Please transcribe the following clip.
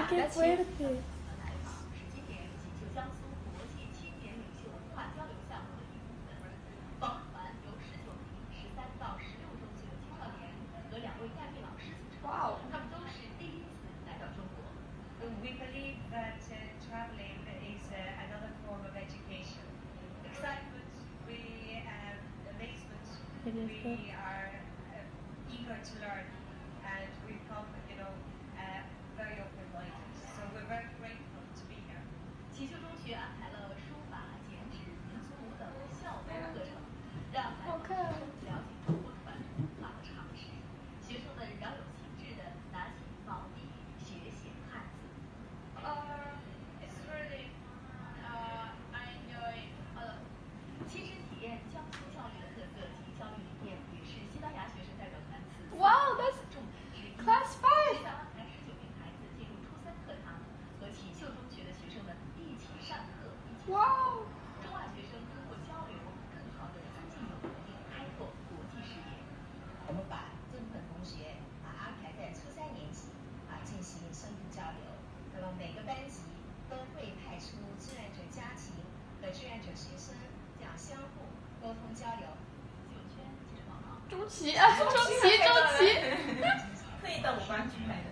qué fuerte. 哇哦！ We believe that traveling is another form of education. Excitement, amazement, we are eager to learn, and we've come, very open-minded. So we're very grateful to be here. 奇秀中学安排了书法、剪纸、民俗舞等校风课程，让来访学生了解中国传统文化和常识。学生们饶有兴致地拿起毛笔学写汉字。It's really I enjoy a lot. 亲身体验江苏教育的特色及教育理念，也是西班牙学生代表团此次 Wow, that's 重点之一。 class 学 5. 校安排19名孩子进入初3课堂，和启秀中学的学生们一起上课，一起上课。 Wow. 中外学生通过交流，更好地增进友谊，开拓国际视野。我们把这部分同学安排在初3年级进行深度交流。那么每个班级都会派出志愿者家庭和志愿者学生，这样相互沟通交流。纪录圈记者报道。周琦啊，周琦，周琦。可以到我班去买。